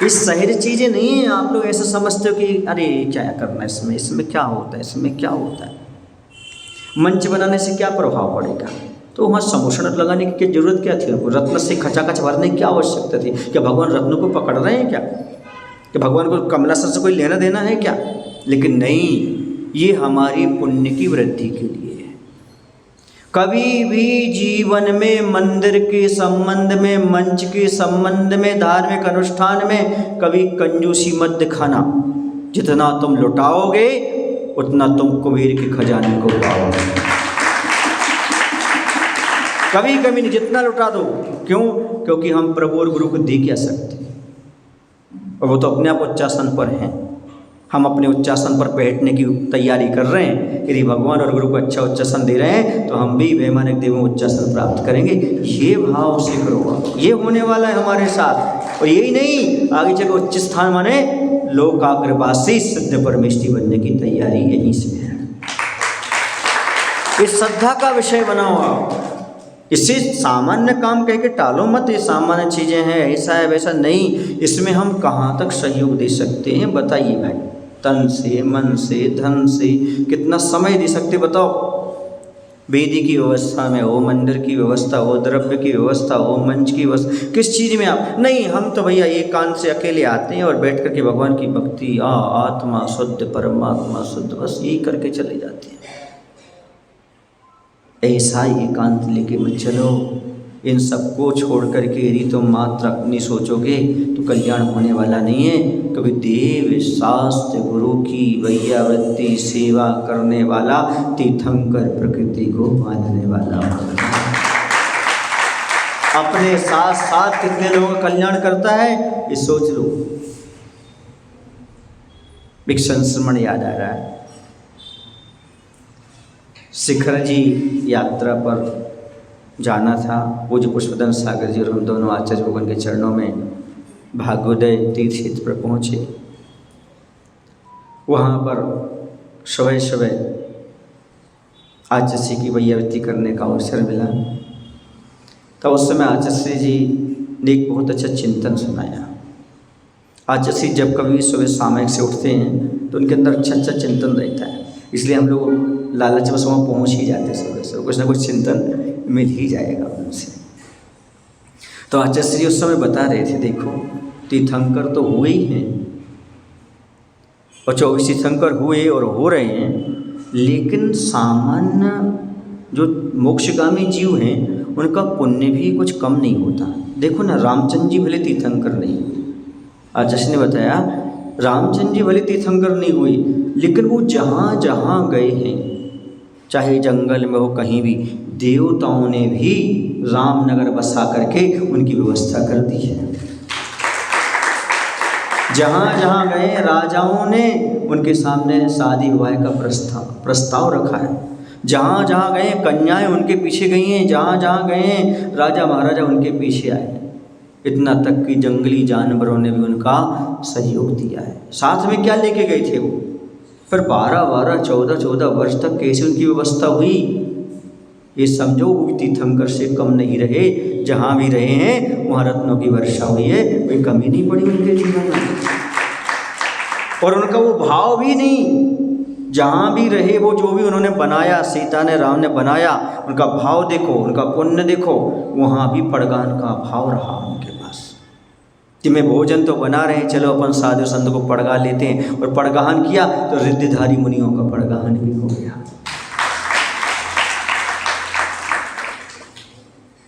ये सहज चीज़ें नहीं हैं। आप लोग ऐसा समझते हो कि अरे क्या करना है इसमें क्या होता है, इसमें क्या होता है। मंच बनाने से क्या प्रभाव पड़ेगा? तो वहाँ समुच्चरण लगाने की क्या जरूरत क्या थी? रत्न से खचाखच भरने की क्या आवश्यकता थी? क्या भगवान रत्न को पकड़ रहे हैं क्या? कि भगवान को कमलासन से कोई लेना देना है क्या? लेकिन नहीं, ये हमारी पुण्य की वृद्धि के लिए है। कभी भी जीवन में मंदिर के संबंध में, मंच के संबंध में, धार्मिक अनुष्ठान में कभी कंजूसी मत दिखाना। जितना तुम लुटाओगे उतना तुम कुबेर के खजाने को पाओगे। कभी कभी नहीं, जितना लुटा दो। क्यों? क्योंकि हम प्रभु और गुरु को दे क्या सकते, और वो तो अपने आप उच्चासन पर हैं। हम अपने उच्चासन पर बैठने की तैयारी कर रहे हैं। यदि भगवान और गुरु को अच्छा उच्चासन दे रहे हैं तो हम भी वैमानिक देवों उच्चासन प्राप्त करेंगे। ये भाव से करो, ये होने वाला है हमारे साथ। और यही नहीं, आगे जगह उच्च स्थान माने लोकाग्रवासी सिद्ध परमेष्ठी बनने की तैयारी यहीं से है। इस श्रद्धा का विषय बनाओ आप। इसे सामान्य काम कह के टालो मत, ये सामान्य चीज़ें हैं, ऐसा है वैसा नहीं। इसमें हम कहाँ तक सहयोग दे सकते हैं बताइए भाई? तन से, मन से, धन से कितना समय दे सकते बताओ? वेदी की व्यवस्था में हो, मंदिर की व्यवस्था हो, द्रव्य की व्यवस्था हो, मंच की व्यवस्था, किस चीज़ में आप नहीं? हम तो भैया एकांत से अकेले आते हैं और बैठ करके भगवान की भक्ति, आत्मा शुद्ध, परमात्मा शुद्ध, बस यही करके चले जाते हैं। ऐसा एकांत लेके मत चलो। इन सबको छोड़ करके यदि तुम मात्र अपनी सोचोगे तो कल्याण होने वाला नहीं है, क्योंकि देव शास्त्र गुरु की वैयावृत्ति सेवा करने वाला तीर्थंकर प्रकृति को मानने वाला होता है। अपने साथ साथ कितने लोगों का कल्याण करता है ये सोच लो। एक संस्मरण याद आ रहा है, शिखर जी यात्रा पर जाना था। वो जो पुष्पदन सागर जी और हम दोनों आचार्य भगवान के चरणों में भाग्योदय तीर्थ क्षेत्र पर पहुँचे। वहाँ पर सुबह सुबह आचार्य की वैयावृत्ति करने का अवसर मिला। तब उस समय आचार्य जी ने एक बहुत अच्छा चिंतन सुनाया। आचार्य जब कभी सुबह सामयिक से उठते हैं तो उनके अंदर अच्छा चिंतन रहता है, इसलिए हम लोग लालच में सुबह पहुँच ही जाते हैं। सुबह कुछ ना कुछ चिंतन मिल ही जाएगा उनसे। तो आचार्य उस समय बता रहे थे, देखो तीर्थंकर तो हुए ही हैं और 24 तीर्थंकर हुए और हो रहे हैं, लेकिन सामान्य जो मोक्षगामी जीव हैं उनका पुण्य भी कुछ कम नहीं होता। देखो ना, रामचंद्र जी भले तीर्थंकर नहीं हुए, आचार्य ने बताया रामचंद्र जी भले तीर्थंकर नहीं हुए, लेकिन वो जहाँ जहाँ गए हैं, चाहे जंगल में हो कहीं भी, देवताओं ने भी रामनगर बसा करके उनकी व्यवस्था कर दी है। जहाँ जहाँ गए राजाओं ने उनके सामने शादी विवाह का प्रस्ताव रखा है। जहाँ जहाँ गए कन्याएं उनके पीछे गई हैं, जहाँ जहाँ गए राजा महाराजा उनके पीछे आए। इतना तक कि जंगली जानवरों ने भी उनका सहयोग दिया है। साथ में क्या लेके गए थे वो, पर 12-12, 14-14 वर्ष तक कैसे उनकी व्यवस्था हुई, ये समझो वो भी तीर्थंकर से कम नहीं रहे। जहाँ भी रहे हैं वहाँ रत्नों की वर्षा हुई है, कोई कमी नहीं पड़ी उनके जीवन में। और उनका वो भाव भी नहीं, जहाँ भी रहे वो जो भी उन्होंने बनाया, सीता ने राम ने बनाया, उनका भाव देखो, उनका पुण्य देखो, वहाँ भी पड़गान का भाव रहा उनके पास कि मैं भोजन तो बना रहे हैं, चलो अपन साधु संत को पड़गा लेते हैं। और पड़गाहन किया तो रिद्धिधारी मुनियों का पड़गाहन भी हो गया।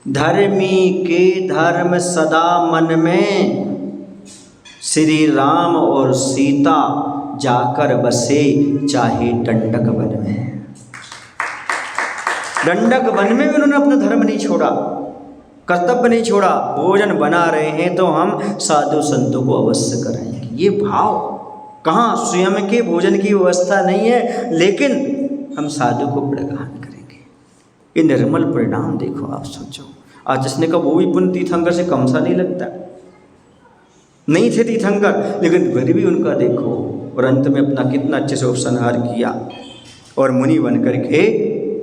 धर्मी के धर्म सदा मन में, श्री राम और सीता जाकर बसे चाहे दंडक वन में। दंडक वन में भी उन्होंने अपना धर्म नहीं छोड़ा, कर्तव्य नहीं छोड़ा। भोजन बना रहे हैं तो हम साधु संतों को अवश्य कराएंगे। ये भाव कहाँ, स्वयं के भोजन की व्यवस्था नहीं है, लेकिन हम साधु को प्रगान करेंगे। ये निर्मल परिणाम देखो, आप सोचो। आज जिसने कहा वो भी पुण्य तीर्थंकर से कम सा नहीं लगता। नहीं थे तीर्थंकर, लेकिन फिर भी उनका देखो, और अंत में अपना कितना अच्छे से उपसंहार किया और मुनि बन करके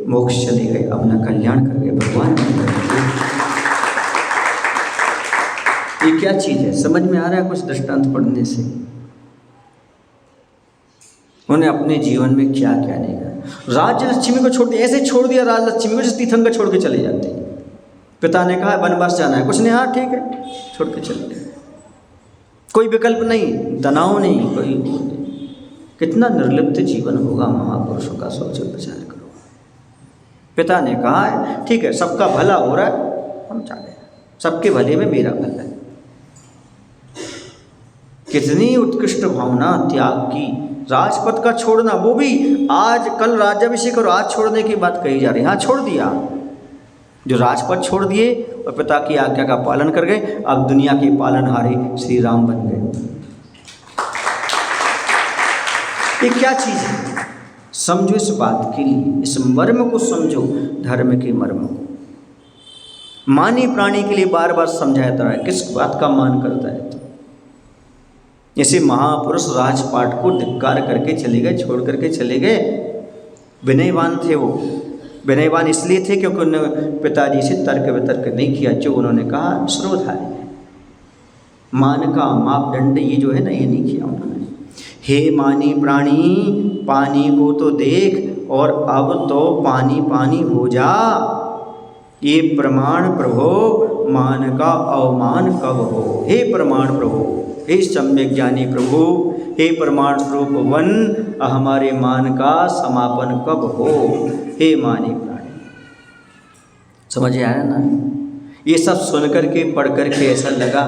मोक्ष चले गए, अपना कल्याण कर गए भगवान। ये क्या चीज़ है, समझ में आ रहा है कुछ दृष्टांत पढ़ने से? उन्होंने अपने जीवन में क्या क्या नहीं करा। राजलक्ष्मी को छोड़ दिया, ऐसे छोड़ दिया राजलक्ष्मी को जैसे तीर्थंकर छोड़ के चले जाते हैं। पिता ने कहा वनवास जाना है, कुछ नहीं, हाँ ठीक है, छोड़ के चले गए। कोई विकल्प नहीं, तनाव नहीं, कोई नहीं। कितना निर्लिप्त जीवन होगा महापुरुषों का, सोचो विचार करो। पिता ने कहा ठीक है, सबका भला हो रहा है, हम जा रहे हैं, सबके भले में मेरा भला है। कितनी उत्कृष्ट भावना त्याग की। राजपद का छोड़ना, वो भी आज कल राज्याभिषेक और आज छोड़ने की बात कही जा रही है। हाँ, छोड़ दिया, जो राजपद छोड़ दिए और पिता की आज्ञा का पालन कर गए, अब दुनिया के पालनहारे श्री राम बन गए। ये क्या चीज़ है, समझो इस बात के लिए, इस मर्म को समझो, धर्म के मर्म को। मानी प्राणी के लिए बार बार समझाया था, किस बात का मान करता है। तो जैसे महापुरुष राजपाट को धिक्कार करके चले गए, छोड़ करके चले गए। विनयवान थे वो, विनयवान इसलिए थे क्योंकि उन्होंने पिताजी से तर्क वितर्क नहीं किया, जो उन्होंने कहा श्रोधार्य है। मान का मापदंड ये जो है ना, ये नहीं किया उन्होंने। हे मानी प्राणी, पानी को तो देख और अब तो पानी पानी हो जा। ये प्रमाण प्रभो, मान का अवमान कब हो। हे प्रमाण प्रभो, हे सम्यक ज्ञानी प्रभु, हे प्रमाण स्वरूप वन, हमारे मान का समापन कब हो। हे मानी प्राणी, समझ आया ना? ये सब सुन कर के पढ़ कर के ऐसा लगा,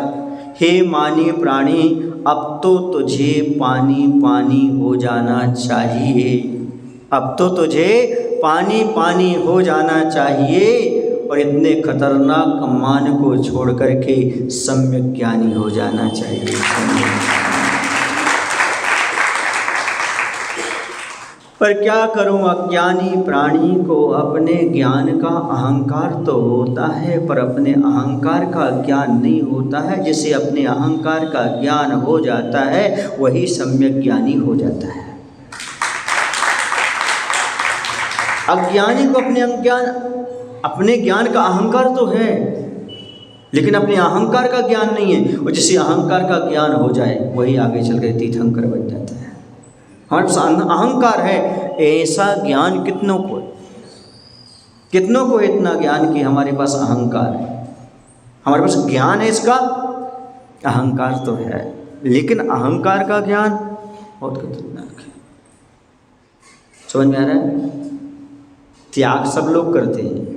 हे मानी प्राणी अब तो तुझे पानी पानी हो जाना चाहिए, अब तो तुझे पानी पानी हो जाना चाहिए और इतने खतरनाक मान को छोड़ कर के सम्यक ज्ञानी हो जाना चाहिए। पर क्या करूं, अज्ञानी प्राणी को अपने ज्ञान का अहंकार तो होता है पर अपने अहंकार का ज्ञान नहीं होता है। जिसे अपने अहंकार का ज्ञान हो जाता है वही सम्यक ज्ञानी हो जाता है। अज्ञानी को अपने ज्ञान का अहंकार तो है लेकिन अपने अहंकार का ज्ञान नहीं है, और जिसे अहंकार का ज्ञान हो जाए वही आगे चल कर तीर्थंकर बन जाता है। हमारे पास अहंकार है, ऐसा ज्ञान कितनों को इतना ज्ञान कि हमारे पास अहंकार है। हमारे पास ज्ञान है, इसका अहंकार तो है लेकिन अहंकार का ज्ञान बहुत खतरनाक है। समझ में आ रहा है? त्याग सब लोग करते हैं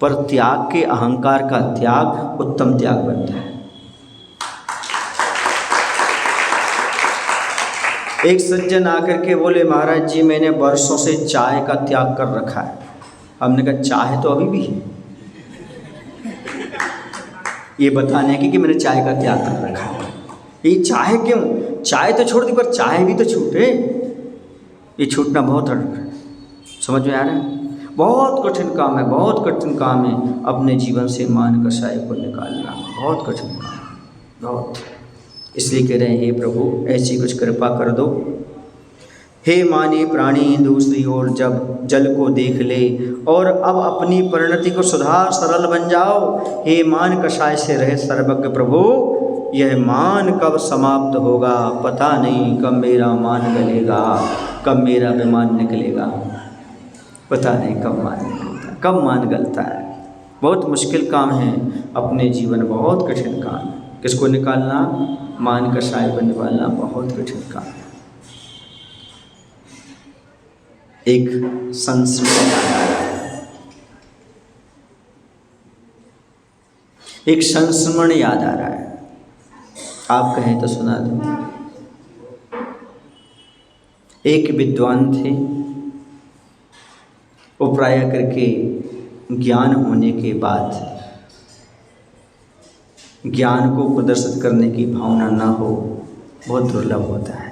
पर त्याग के अहंकार का त्याग उत्तम त्याग बनता है। एक सज्जन आकर के बोले, महाराज जी मैंने वर्षों से चाय का त्याग कर रखा है। हमने कहा चाय तो अभी भी है, ये बताने की कि मैंने चाय का त्याग कर रखा है। ये चाय क्यों? चाय तो छोड़ दी पर चाय भी तो छूटे, ये छूटना बहुत हर्ट है। समझ में आ रहा है? बहुत कठिन काम है, बहुत कठिन काम है अपने जीवन से मान कषाय को निकालना, बहुत कठिन काम है, बहुत। इसलिए कह रहे हैं हे प्रभु ऐसी कुछ कृपा कर दो। हे माने प्राणी दूसरी ओर जब जल को देख ले और अब अपनी परिणति को सुधार सरल बन जाओ। हे मान कषाय से रहे सर्वज्ञ प्रभु, यह मान कब समाप्त होगा पता नहीं, कब मेरा मान गलेगा, कब मेरा विमान निकलेगा, पता नहीं कब मान निकलता, कब मान गलता है। बहुत मुश्किल काम है अपने जीवन, बहुत कठिन काम है। किसको निकालना? मान कषाय को निकालना बहुत कठिन काम है। एक संस्मरण याद आ रहा है, एक संस्मरण याद आ रहा है, आप कहें तो सुना दूं। एक विद्वान थे, वो प्राय करके ज्ञान होने के बाद ज्ञान को प्रदर्शित करने की भावना ना हो, बहुत दुर्लभ होता है।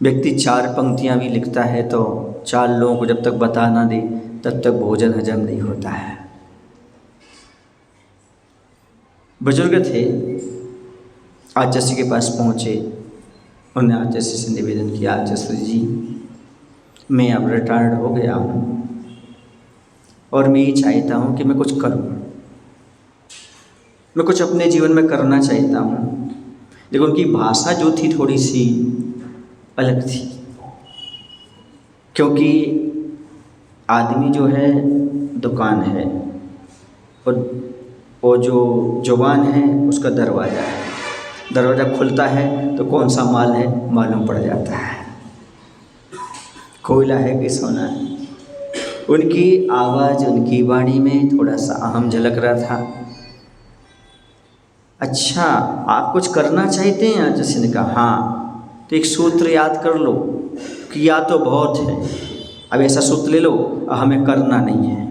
व्यक्ति 4 पंक्तियां भी लिखता है तो 4 लोगों को जब तक बता ना दे तब तक भोजन हजम नहीं होता है। बुजुर्ग थे, आचार्य के पास पहुँचे, उन्होंने आचार्य से निवेदन किया, आचार्य जी मैं अब रिटायर्ड हो गया हूँ और मैं ये चाहता हूँ कि मैं कुछ करूँ, मैं कुछ अपने जीवन में करना चाहता हूँ। लेकिन उनकी भाषा जो थी थोड़ी सी अलग थी, क्योंकि आदमी जो है दुकान है और वो जो जुबान है उसका दरवाज़ा है, दरवाज़ा खुलता है तो कौन सा माल है मालूम पड़ जाता है, कोयला है कि सोना है। उनकी आवाज़, उनकी वाणी में थोड़ा सा अहम झलक रहा था। अच्छा आप कुछ करना चाहते हैं? जैसे ने कहा हाँ, तो एक सूत्र याद कर लो कि या तो बहुत है, अब ऐसा सूत्र ले लो, हमें करना नहीं है,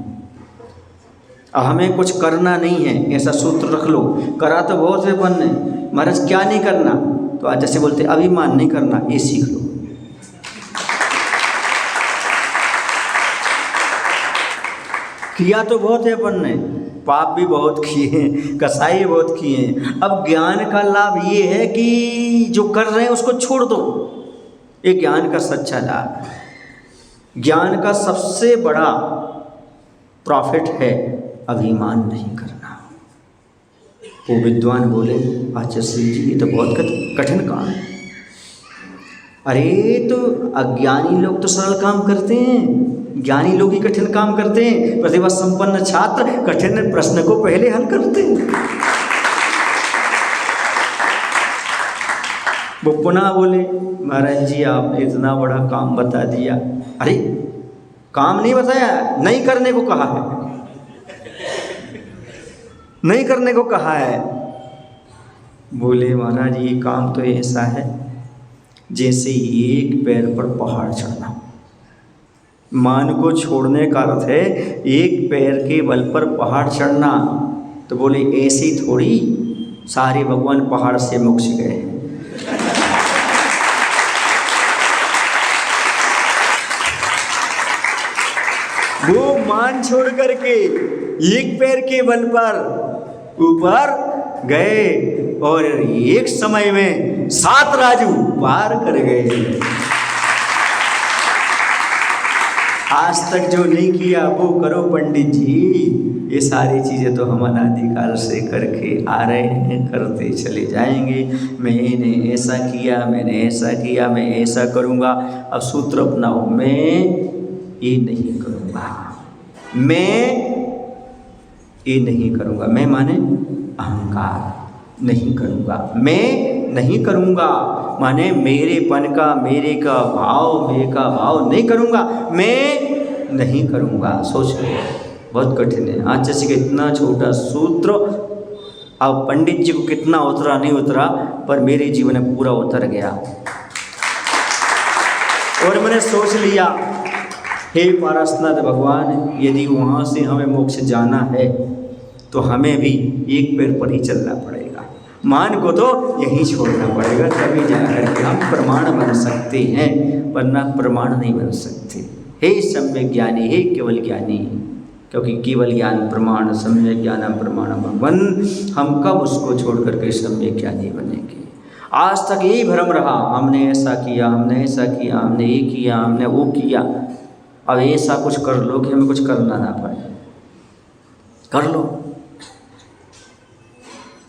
हमें कुछ करना नहीं है, ऐसा सूत्र रख लो। करा तो बहुत है पर नहीं, महाराज क्या नहीं करना? तो आज जैसे बोलते अभिमान नहीं करना, ये सीख लो। किया तो बहुत है अपन ने, पाप भी बहुत किए, कसाई बहुत किए। अब ज्ञान का लाभ ये है कि जो कर रहे हैं उसको छोड़ दो, ये ज्ञान का सच्चा लाभ है। ज्ञान का सबसे बड़ा प्रॉफिट है अभिमान नहीं करना। वो विद्वान बोले आचार्य जी ये तो बहुत कठिन काम है। अरे तो अज्ञानी लोग तो सरल काम करते हैं, ज्ञानी लोग ही कठिन काम करते हैं। प्रतिभा संपन्न छात्र कठिन प्रश्न को पहले हल करते हैं। वो पुनः बोले महाराज जी आपने इतना बड़ा काम बता दिया। अरे काम नहीं बताया, नहीं करने को कहा है। नहीं करने को कहा है। बोले महाराज ये काम तो ऐसा है जैसे एक पैर पर पहाड़ चढ़ना। मान को छोड़ने का अर्थ है एक पैर के बल पर पहाड़ चढ़ना। तो बोले ऐसी थोड़ी सारे भगवान पहाड़ से मुक्त गए। वो मान छोड़ करके एक पैर के बल पर ऊपर गए और एक समय में 7 राजू पार कर गए। आज तक जो नहीं किया वो करो पंडित जी। ये सारी चीज़ें तो हम अनादिकाल से करके आ रहे हैं, करते चले जाएंगे। मैंने ऐसा किया, मैंने ऐसा किया, मैं ऐसा करूँगा। अब सूत्र अपनाओ, मैं ये नहीं करूँगा, मैं ये नहीं करूँगा। मैं माने अहंकार, नहीं करूँगा, मैं नहीं करूँगा माने मेरेपन का, मेरे का भाव, मेरे का भाव नहीं करूँगा, मैं नहीं करूँगा। सोच लो, बहुत कठिन है। आज जैसे कि इतना छोटा सूत्र, अब पंडित जी को कितना उतरा नहीं उतरा, पर मेरे जीवन में पूरा उतर गया। और मैंने सोच लिया, हे पारसनाथ भगवान, यदि वहाँ से हमें मोक्ष जाना है तो हमें भी एक पैर पर ही चलना पड़ेगा। मान को तो यहीं छोड़ना पड़ेगा, तभी जाकर के हम प्रमाण बन सकते हैं, वरना प्रमाण नहीं बन सकते। हे सम्यक ज्ञानी, हे केवल ज्ञानी, क्योंकि केवल ज्ञान प्रमाण, सम्यक ज्ञान प्रमाण भगवन। हम कब उसको छोड़ करके सम्यक ज्ञानी बनेंगे? आज तक यही भ्रम रहा, हमने ऐसा किया, हमने ऐसा किया, हमने ये किया, हमने वो किया। अब ऐसा कुछ कर लो कि हमें कुछ करना ना पड़े, कर लो।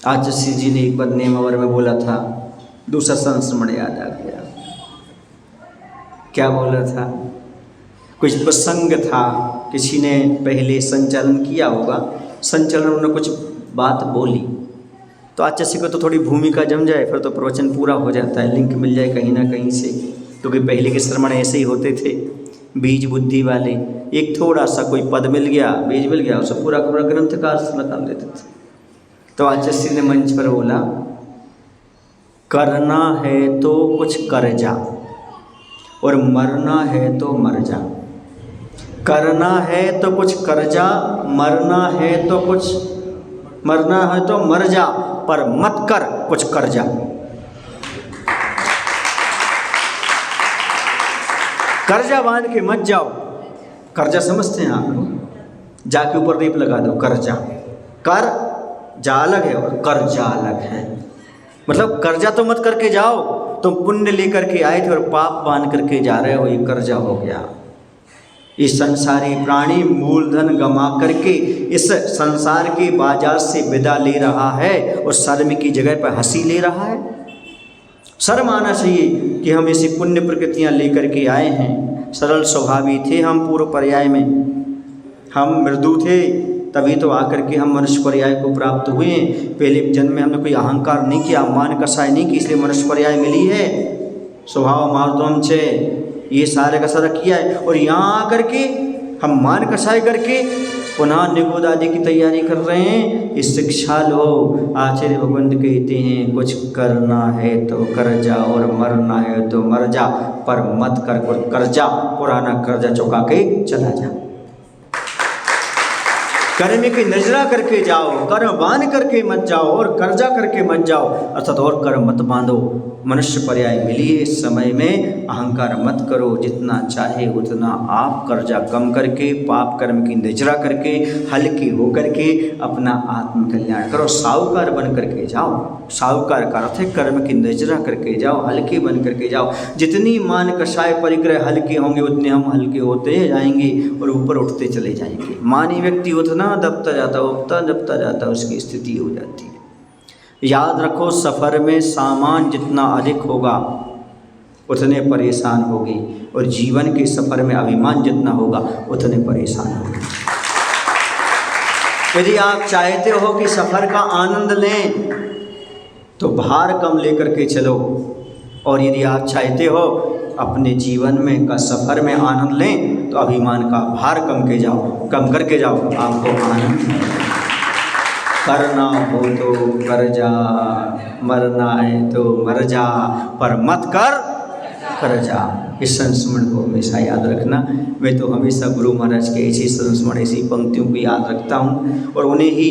आज जैसे जी ने एक बार नेमावर में बोला था, दूसरा संस्मरण याद आ गया। क्या बोला था? कुछ प्रसंग था, किसी ने पहले संचालन किया होगा, संचालन में कुछ बात बोली तो आचार्य को तो थोड़ी भूमिका जम जाए, फिर तो प्रवचन पूरा हो जाता है, लिंक मिल जाए कहीं ना कहीं से। क्योंकि पहले के श्रवण ऐसे ही होते थे, बीज बुद्धि वाले। एक थोड़ा सा कोई पद मिल गया, बीज मिल गया, उसे पूरा पूरा ग्रंथ का अर्थ निकाल देते थे। तो आचार्य ने मंच पर बोला, करना है तो कुछ कर जा और मरना है तो मर जा। करना है तो कुछ कर जा, मरना है तो मर जा, पर मत कर कुछ कर जा। कर्जा बांध के मत जाओ। कर्जा समझते हैं आप? जाके ऊपर दीप लगा दो, कर्जा। कर जा अलग है और कर्जा अलग है। मतलब कर्जा तो मत करके जाओ, तुम पुण्य लेकर के आए थे और पाप बांध करके जा रहे हो, ये कर्जा हो गया। इस संसारी प्राणी मूलधन गमा करके इस संसार के बाजार से विदा ले रहा है और शर्म की जगह पर हंसी ले रहा है। शर्म आना चाहिए कि हम ऐसी पुण्य प्रकृतियां लेकर के आए हैं। सरल स्वभावी थे हम, पूर्व पर्याय में हम मृदु थे, तभी तो आकर के हम मनुष्य पर्याय को प्राप्त हुए हैं। पहले जन्म में हमने कोई अहंकार नहीं किया, मान कसाय नहीं की, इसलिए मनुष्य पर्याय मिली है। स्वभाव मार्दम छे, ये सारे का सारा किया है। और यहाँ आकर के हम मान कसाय करके पुनः निगोद आदि की तैयारी कर रहे हैं। इस शिक्षा लो। आचार्य भगवंत कहते हैं, कुछ करना है तो कर जा और मरना है तो मर जा, पर मत कर कर्जा, पुराना कर्जा चुका के चला जा। कर्म की नजरा करके जाओ, कर्म बांध करके मत जाओ और कर्जा करके मत जाओ, अर्थात और कर्म मत बांधो। मनुष्य पर्याय मिली है इस समय में, अहंकार मत करो, जितना चाहे उतना आप कर्जा कम करके, पाप कर्म की निजरा करके, हल्के हो करके अपना आत्म कल्याण करो। साहूकार बन करके जाओ। साहूकार का अर्थ है कर्म की निजरा करके जाओ, हल्के बन करके जाओ। जितनी मान कषाय परिग्रह हल्के होंगे उतने हम हल्के होते जाएंगे और ऊपर उठते चले जाएंगे। मानी व्यक्ति उतना दबता जाता, उठता दबता जाता, उसकी स्थिति हो जाती है। याद रखो, सफ़र में सामान जितना अधिक होगा उतने परेशान होगी, और जीवन के सफ़र में अभिमान जितना होगा उतने परेशान होगी। यदि आप चाहते हो कि सफ़र का आनंद लें तो भार कम लेकर के चलो, और यदि आप चाहते हो अपने जीवन में का सफ़र में आनंद लें तो अभिमान का भार कम करके जाओ, आपको आनंद। करना हो तो कर जा, मरना है तो मर जा, पर मत कर जा। इस संस्मरण को हमेशा याद रखना। मैं तो हमेशा गुरु महाराज के ऐसी संस्मरण, ऐसी पंक्तियों को याद रखता हूँ और उन्हें ही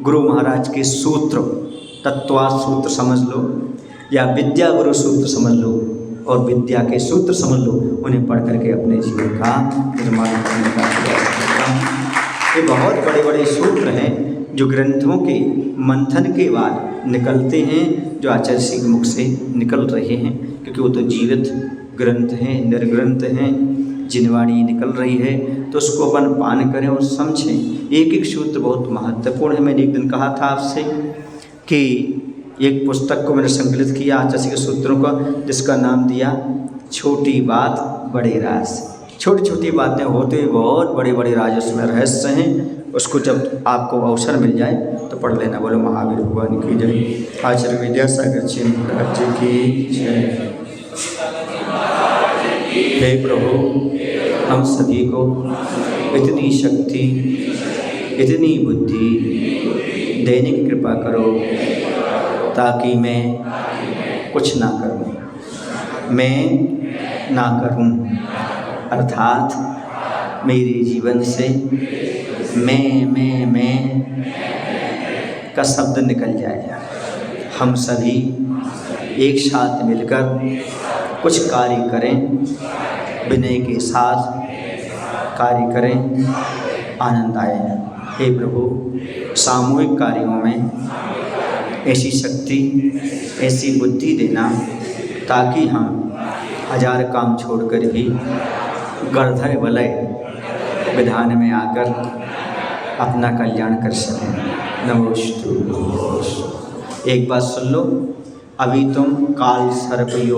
गुरु महाराज के सूत्र, तत्वार्थ सूत्र समझ लो या विद्या गुरु सूत्र समझ लो और विद्या के सूत्र समझ लो, उन्हें पढ़ करके अपने जीवन का निर्माण करने का प्रयास करता हूँ। ये बहुत बड़े बड़े सूत्र हैं जो ग्रंथों के मंथन के बाद निकलते हैं, जो आचार्य श्री के मुख से निकल रहे हैं, क्योंकि वो तो जीवित ग्रंथ हैं, निर्ग्रंथ हैं, जिनवाणी निकल रही है, तो उसको अपन पान करें और समझें। एक एक सूत्र बहुत महत्वपूर्ण है। मैंने एक दिन कहा था आपसे कि एक पुस्तक को मैंने संकलित किया आचार्य के सूत्रों का, जिसका नाम दिया छोटी बात बड़े राज। छोटी छोटी बातें होते हुए बहुत बड़े बड़े राज उसमें रहस्य हैं। उसको जब आपको अवसर मिल जाए तो पढ़ लेना। बोलो महावीर भगवान की जय। आचार्य विद्यासागर जी महाराज की जय। हे प्रभु, हम सभी को इतनी शक्ति, इतनी बुद्धि देने की कृपा करो ताकि मैं कुछ ना करूं, मैं ना करूं, अर्थात मेरे जीवन से मैं का शब्द निकल जाए। हम सभी एक साथ मिलकर कुछ कार्य करें, विनय के साथ कार्य करें, आनंद आए। हे प्रभु, सामूहिक कार्यों में ऐसी शक्ति, ऐसी बुद्धि देना ताकि हम हजार काम छोड़कर भी गर्धर वलय विधान में आकर अपना कल्याण कर सकें। नमोस्तु। एक बात सुन लो, अभी तुम काल सर्प योग